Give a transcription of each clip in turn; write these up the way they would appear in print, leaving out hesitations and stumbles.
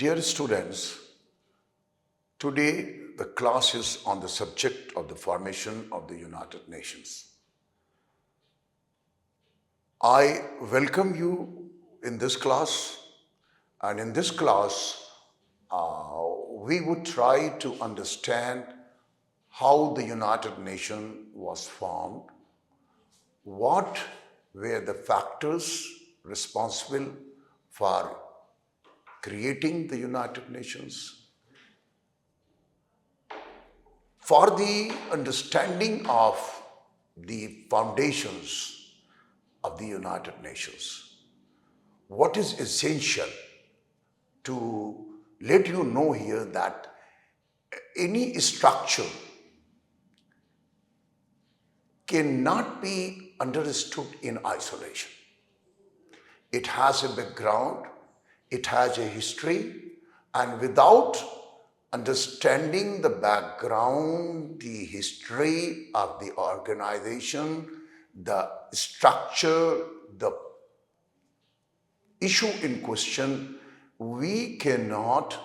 Dear students, today the class is on the subject of the formation of the United Nations. I welcome you in this class, and in this class, we would try to understand how the United Nations was formed, what were the factors responsible for creating the United Nations, for the understanding of the foundations of the United Nations. What is essential to let you know here that any structure cannot be understood in isolation. It has a background, it has a history, and without understanding the background, the history of the organization, the structure, the issue in question, we cannot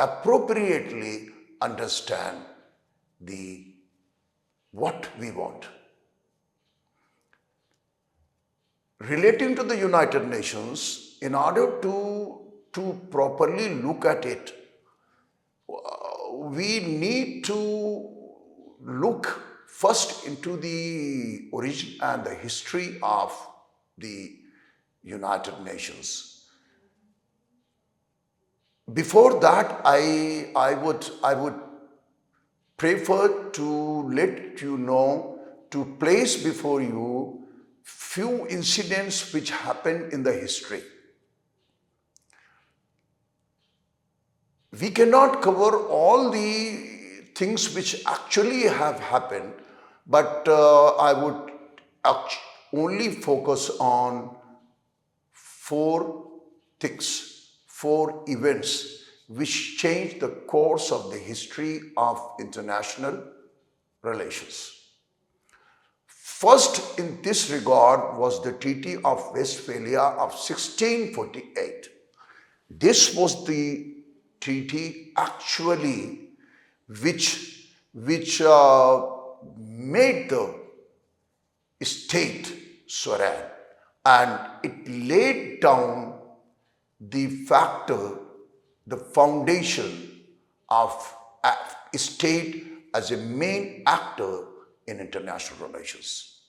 appropriately understand what we want. Relating to the United Nations, in order to properly look at it, we need to look first into the origin and the history of the United Nations. Before that, I would prefer to let you know, to place before you few incidents which happened in the history. We cannot cover all the things which actually have happened, but I would only focus on four things, four events which changed the course of the history of international relations. First in this regard was the Treaty of Westphalia of 1648. This was the treaty actually which made the state sovereign, and it laid down the factor, the foundation of a state as a main actor in international relations.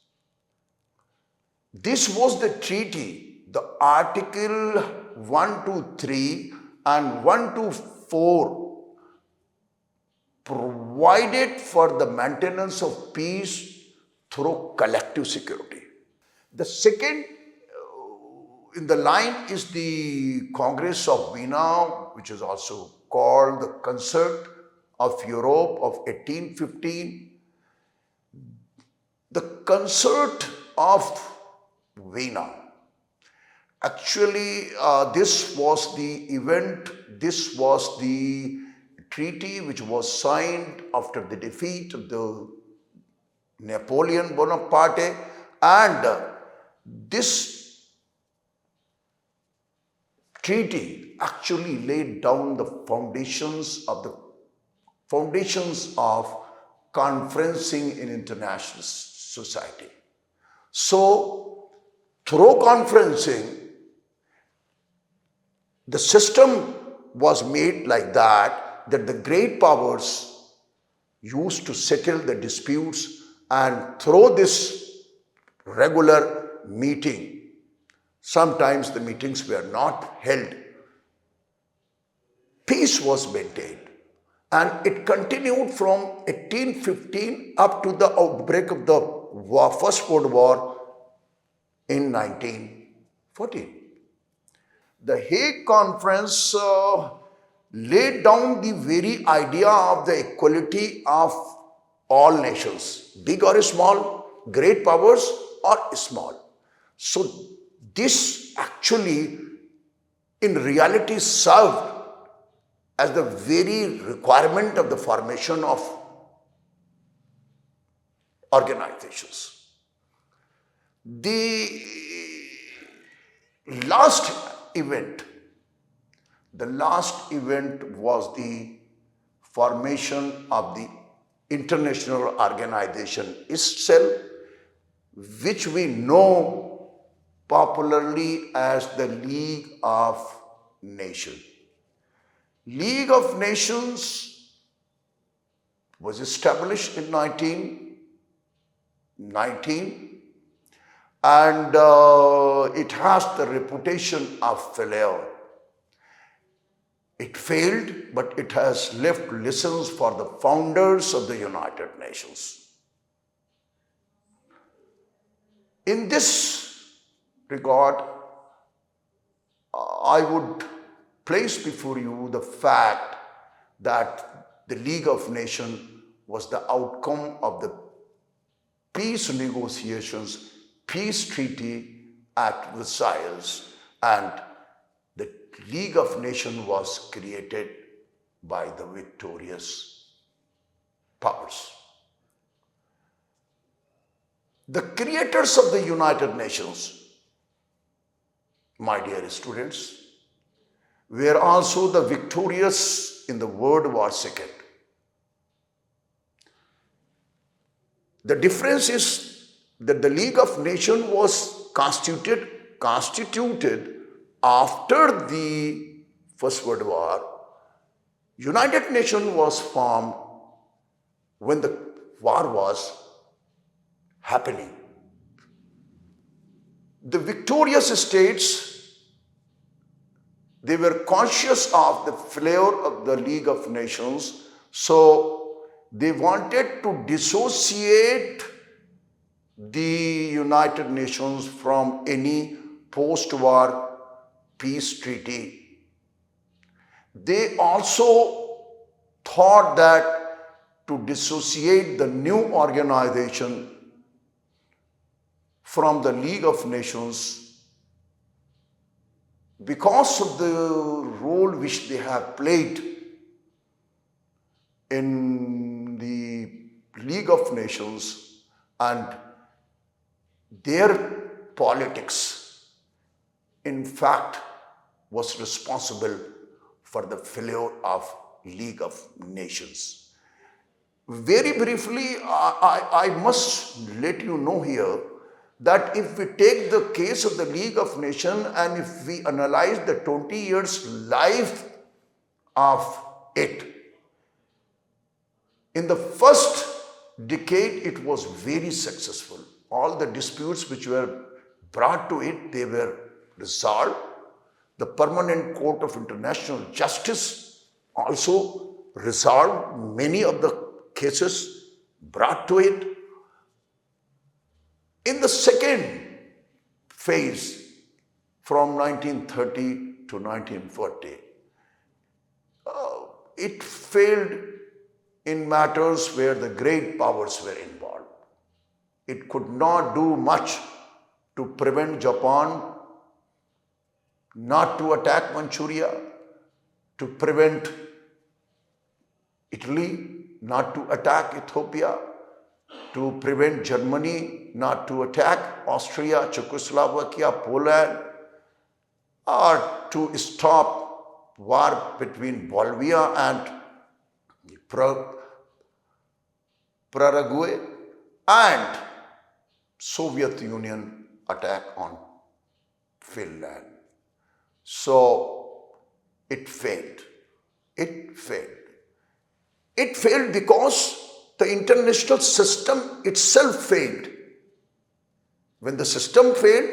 This was the treaty, the Article 123 and 124 provided for the maintenance of peace through collective security. The second in the line is the Congress of Vienna, which is also called the Concert of Europe of 1815. The Concert of Vienna. Actually, this was the event, this was the treaty which was signed after the defeat of the Napoleon Bonaparte, and this treaty actually laid down the foundations of conferencing in international society. So, through conferencing, the system was made like that the great powers used to settle the disputes, and through this regular meeting, sometimes the meetings were not held, peace was maintained. And it continued from 1815 up to the outbreak of the First World War in 1914. The Hague Conference laid down the very idea of the equality of all nations, big or small, great powers or small. So this actually in reality served as the very requirement of the formation of organizations. The last event, The last event was the formation of the international organization ISRAEL, which we know popularly as the League of Nations. League of Nations was established in 1919, and it has the reputation of failure. It failed, but it has left lessons for the founders of the United Nations. In this regard, I would place before you the fact that the League of Nations was the outcome of the peace negotiations, peace treaty at Versailles, and the League of Nations was created by the victorious powers. The creators of the United Nations, my dear students, were also the victorious in the World War II. The difference is that the League of Nations was constituted after the First World War. United Nations was formed when the war was happening. The victorious states, they were conscious of the failure of the League of Nations, so they wanted to dissociate the United Nations from any post-war peace treaty. They also thought that to dissociate the new organization from the League of Nations, because of the role which they have played in the League of Nations and their politics, in fact, was responsible for the failure of League of Nations. Very briefly, I must let you know here that if we take the case of the League of Nations and if we analyze the 20 years life of it, in the first decade it was very successful. All the disputes which were brought to it, they were resolved. The Permanent Court of International Justice also resolved many of the cases brought to it. In the second phase, from 1930 to 1940, it failed in matters where the great powers were involved. It could not do much to prevent Japan not to attack Manchuria, to prevent Italy not to attack Ethiopia, to prevent Germany not to attack Austria, Czechoslovakia, Poland, or to stop war between Bolivia and Paraguay, and Soviet Union attack on Finland. So it failed. It failed. It failed because the international system itself failed. When the system failed,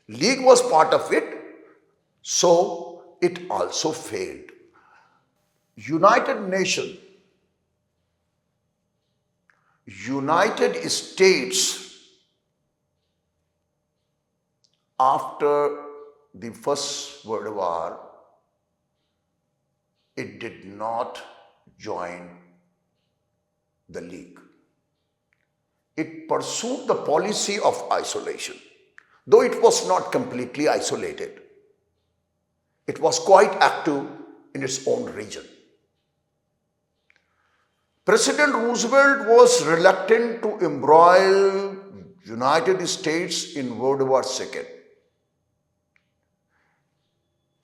League was part of it, so it also failed. United Nations, United States, after the First World War, it did not join the League. It pursued the policy of isolation, though it was not completely isolated. It was quite active in its own region. President Roosevelt was reluctant to embroil United States in World War II.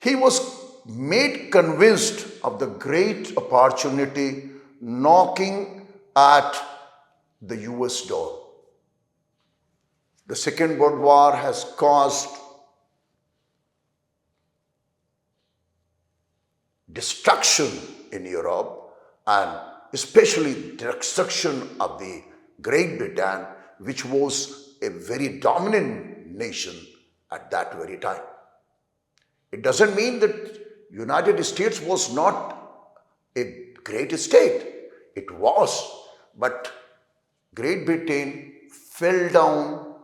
He was made convinced of the great opportunity knocking at the US door. The Second World War has caused destruction in Europe, and especially destruction of the Great Britain, which was a very dominant nation at that very time. It doesn't mean that United States was not a great state. It was, but Great Britain fell down.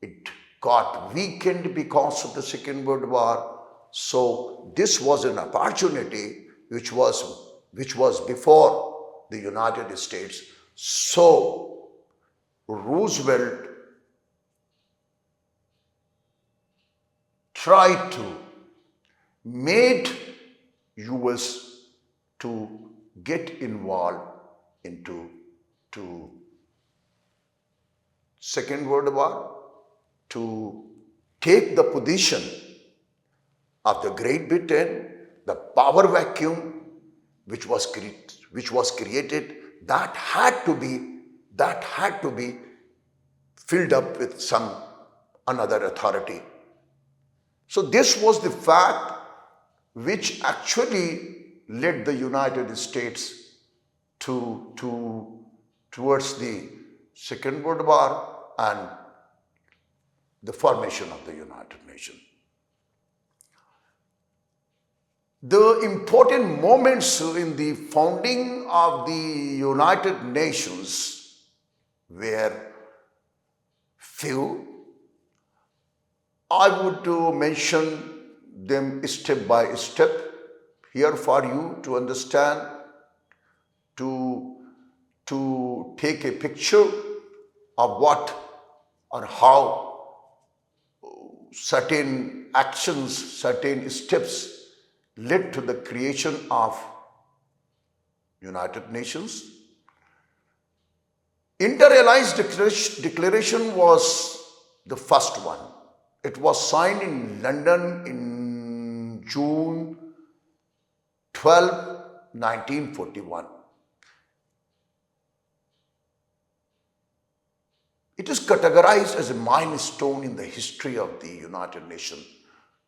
It got weakened because of the Second World War. So this was an opportunity which was before the United States. So Roosevelt tried to made US to get involved into Second World War, to take the position of the Great Britain, the power vacuum which was created, that had to be filled up with some another authority. So this was the fact which actually led the United States towards the Second World War and the formation of the United Nations. The important moments in the founding of the United Nations were few. I would mention them step by step here for you to understand, to take a picture of what or how certain actions, certain steps led to the creation of United Nations. Inter-Allies Declaration was the first one. It was signed in London in June 12, 1941. It is categorized as a milestone in the history of the United Nations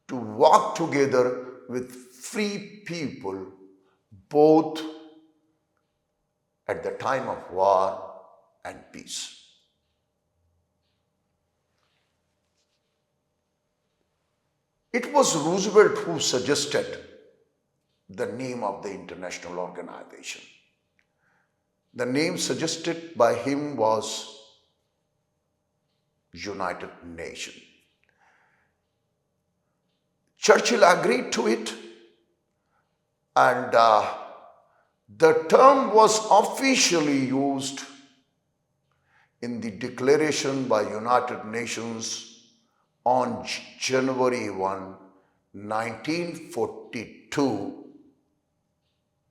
to work together with free people both at the time of war and peace. It was Roosevelt who suggested the name of the international organization. The name suggested by him was United Nations. Churchill agreed to it, and the term was officially used in the declaration by United Nations on January 1, 1942,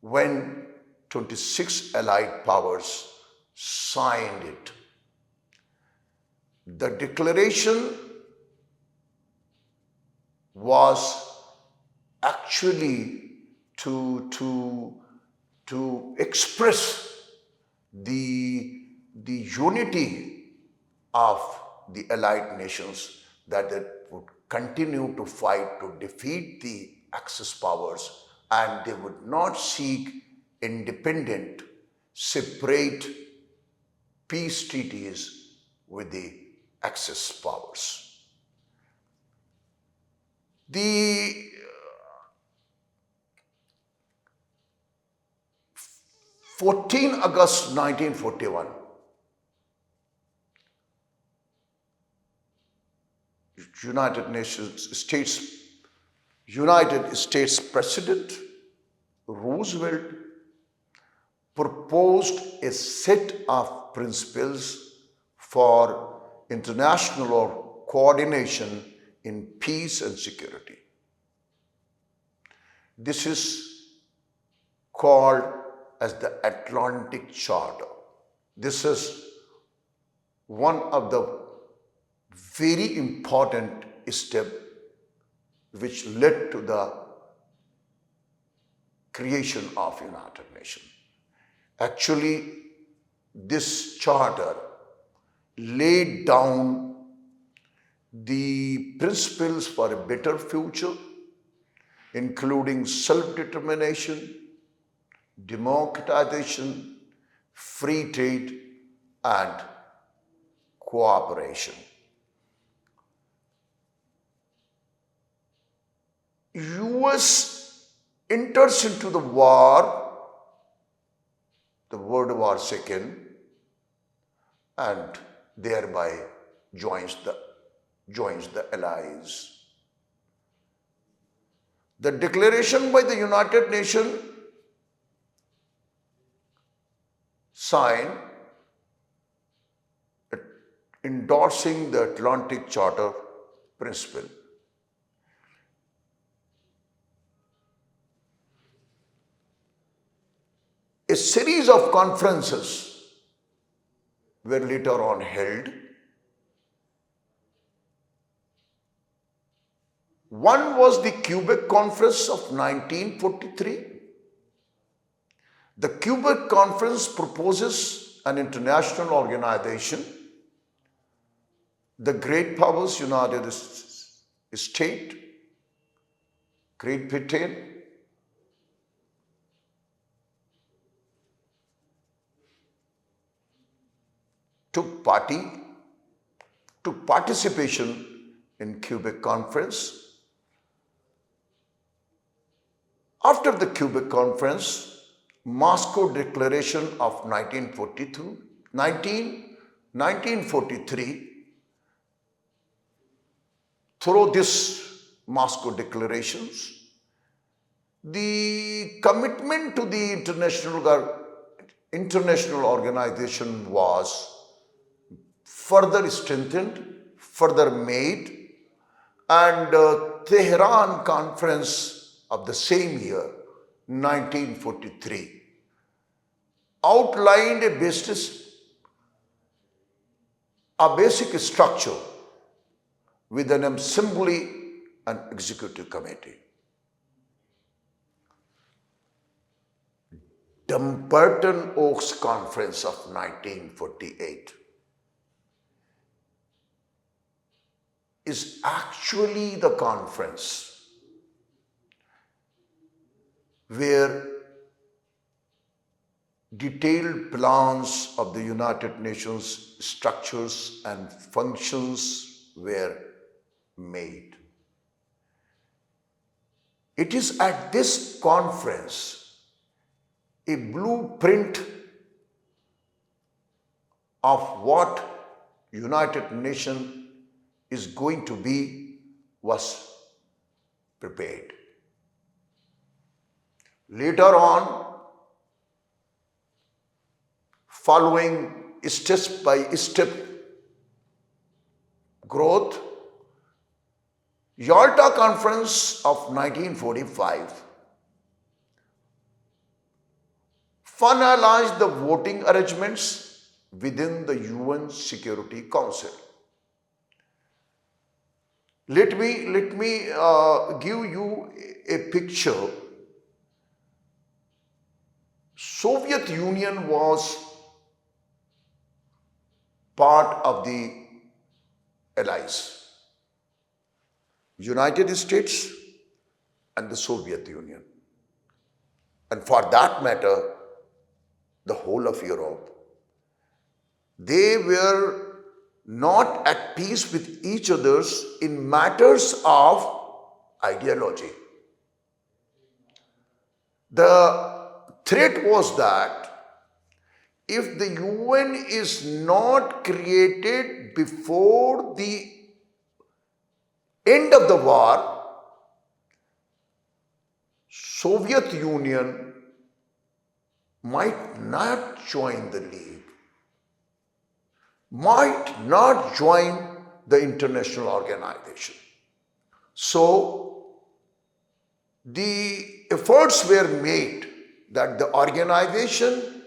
when 26 Allied powers signed it. The declaration was actually to express the unity of the Allied nations, that they would continue to fight to defeat the Axis powers, and they would not seek independent, separate peace treaties with the Axis powers. The 14 August 1941, United States President Roosevelt proposed a set of principles for international coordination in peace and security. This is called as the Atlantic Charter. This is one of the very important steps which led to the creation of United Nations. Actually, this charter laid down the principles for a better future, including self-determination, democratization, free trade, and cooperation. US enters into the war, the World War II, and thereby joins the Allies. The declaration by the United Nations signed endorsing the Atlantic Charter principle. A series of conferences were later on held. One was the Quebec Conference of 1943. The Quebec Conference proposes an international organization. The great powers, United States, Great Britain, took participation in Quebec Conference. After the Quebec Conference, Moscow Declaration of 1943, through this Moscow Declarations, the commitment to the international organization was further strengthened, further made, and Tehran Conference of the same year, 1943, outlined a basic structure with an assembly and executive committee. Dumbarton Oaks Conference of 1948 is actually the conference where detailed plans of the United Nations structures and functions were made. It is at this conference a blueprint of what United Nations is going to be was prepared. Later on, following step by step growth, Yalta Conference of 1945 finalized the voting arrangements within the UN Security Council. Let me give you a picture. Soviet Union was part of the Allies, United States and the Soviet Union, and for that matter, the whole of Europe. They were not at peace with each other in matters of ideology. The threat was that if the UN is not created before the end of the war, Soviet Union might not join the League, might not join the international organization. So the efforts were made that the organization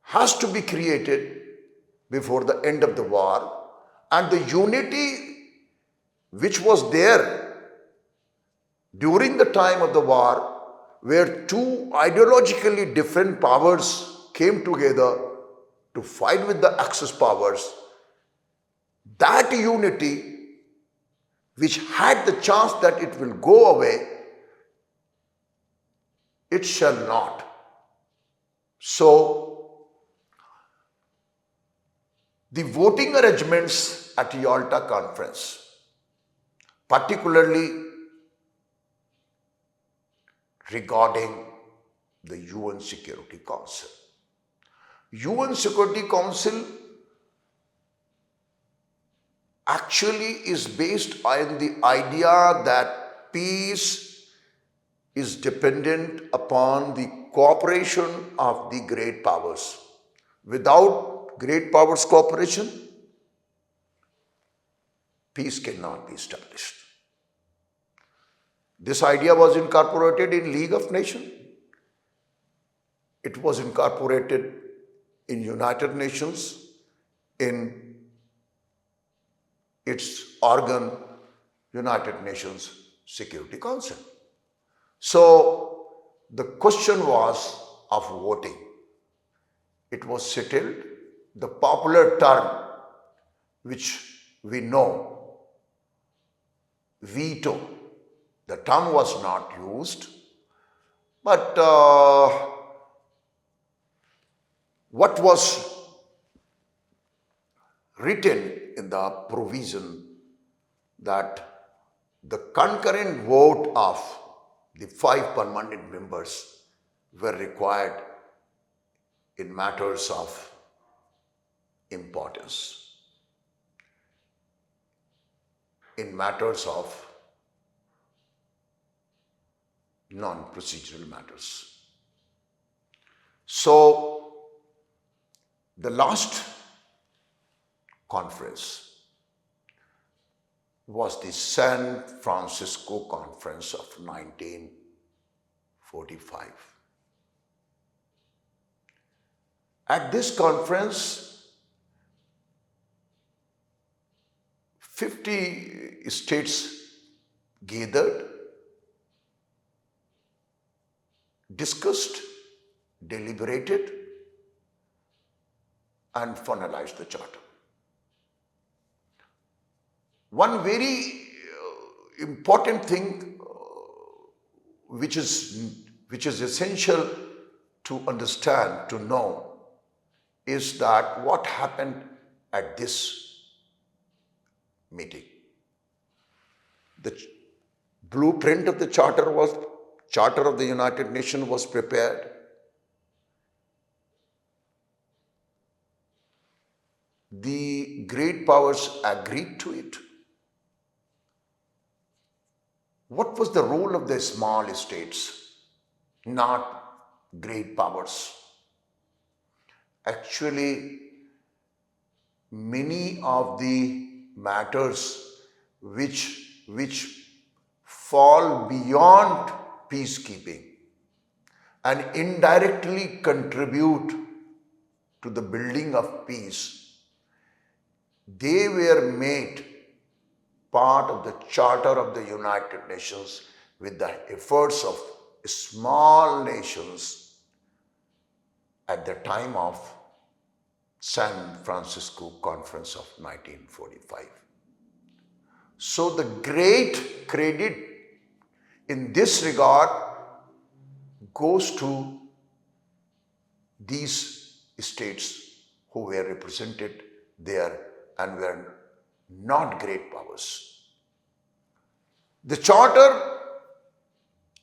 has to be created before the end of the war, and the unity which was there during the time of the war where two ideologically different powers came together to fight with the Axis powers, that unity, which had the chance that it will go away, it shall not. So, the voting arrangements at Yalta Conference, particularly regarding the UN Security Council. UN Security Council actually is based on the idea that peace is dependent upon the cooperation of the great powers. Without great powers' cooperation, peace cannot be established. This idea was incorporated in League of Nations. It was incorporated in United Nations, in its organ, United Nations Security Council. So the question was of voting. It was settled. The popular term which we know, veto, the term was not used, but what was written in the provision that the concurrent vote of the 5 permanent members were required in matters of importance, in matters of non-procedural matters. So, the last conference was the San Francisco Conference of 1945. At this conference, 50 states gathered, discussed, deliberated, and finalized the charter. One very important thing which is essential to understand, to know, is that what happened at this meeting. The blueprint of the Charter of the United Nations was prepared. The great powers agreed to it. What was the role of the small states, not great powers? Actually, many of the matters which fall beyond peacekeeping and indirectly contribute to the building of peace, they were made part of the Charter of the United Nations with the efforts of small nations at the time of San Francisco Conference of 1945. So the great credit in this regard goes to these states who were represented there and were not great powers. The Charter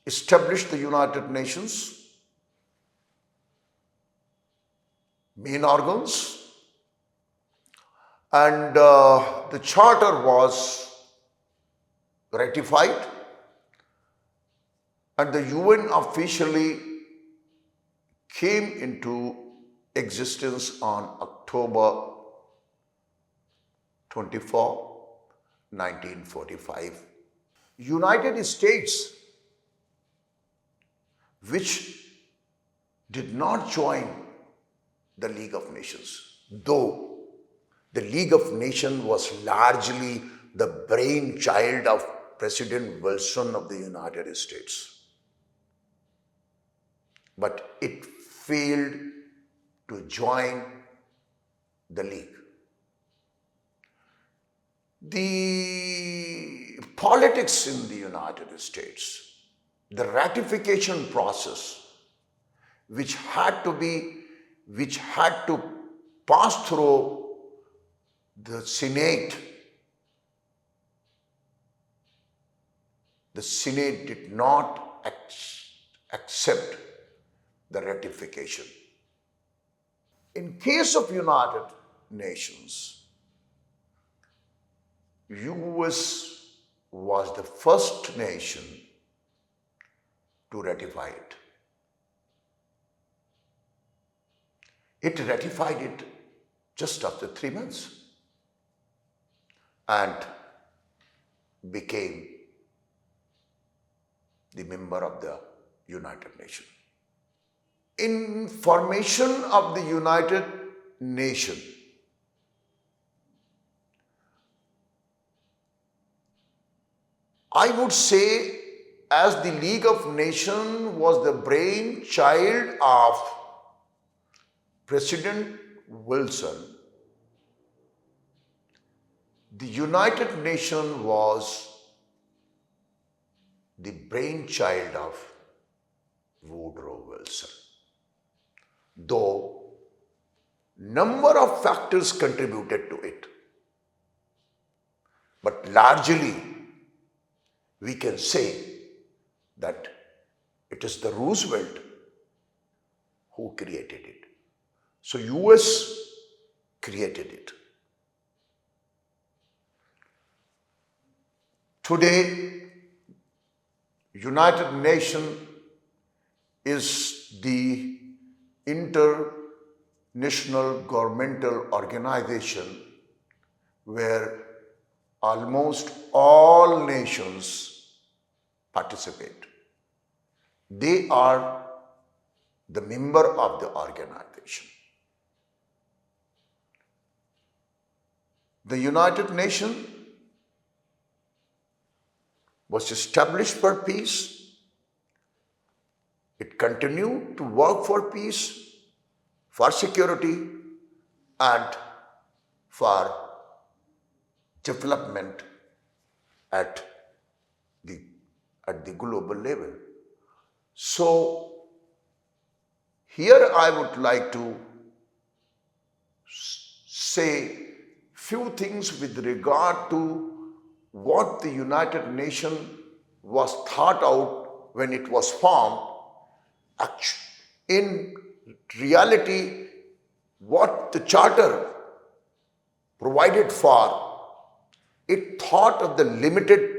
established the United Nations main organs, and the Charter was ratified, and the UN officially came into existence on October 24, 1945. United States, which did not join the League of Nations, though the League of Nations was largely the brainchild of President Wilson of the United States. but it failed to join the League. The politics in the United States, the ratification process, which had to pass through the Senate did not accept the ratification. In case of United Nations, US was the first nation to ratify it. It ratified it just after 3 months and became the member of the United Nations. In formation of the United Nations, I would say, as the League of Nations was the brainchild of President Wilson, the United Nations was the brainchild of Woodrow Wilson. Though number of factors contributed to it, but largely we can say that it is the Roosevelt who created it. So US created it. Today, United Nations is the international governmental organization where almost all nations participate. They are the member of the organization. The United Nations was established for peace. It continued to work for peace, for security, and for development at the global level. So, here I would like to say few things with regard to what the United Nations was thought out when it was formed. In reality, what the Charter provided for, it thought of the limited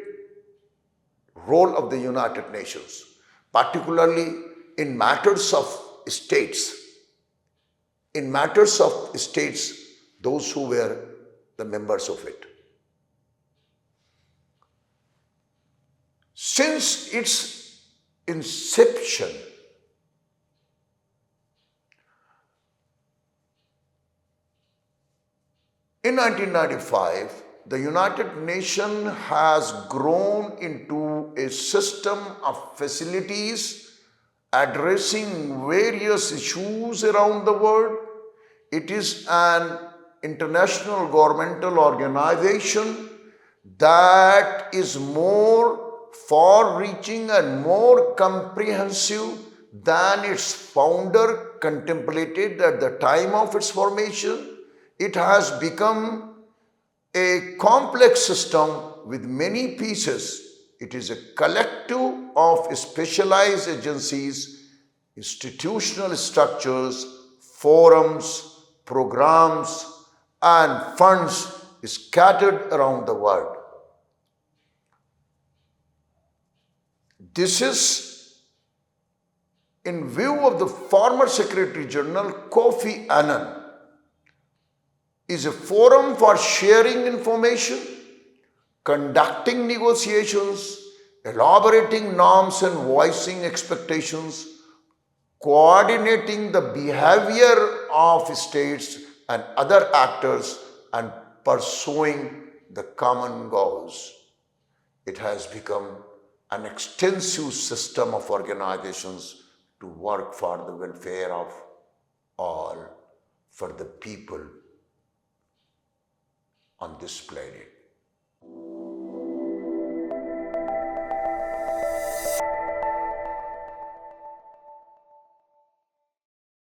role of the United Nations, particularly in matters of states. In matters of states, those who were the members of it. Since its inception, in 1995, the United Nations has grown into a system of facilities addressing various issues around the world. It is an international governmental organization that is more far-reaching and more comprehensive than its founder contemplated at the time of its formation. It has become a complex system with many pieces. It is a collective of specialized agencies, institutional structures, forums, programs, and funds scattered around the world. This is in view of the former Secretary General Kofi Annan, is a forum for sharing information, conducting negotiations, elaborating norms and voicing expectations, coordinating the behavior of states and other actors, and pursuing the common goals. It has become an extensive system of organizations to work for the welfare of all, for the people on this planet.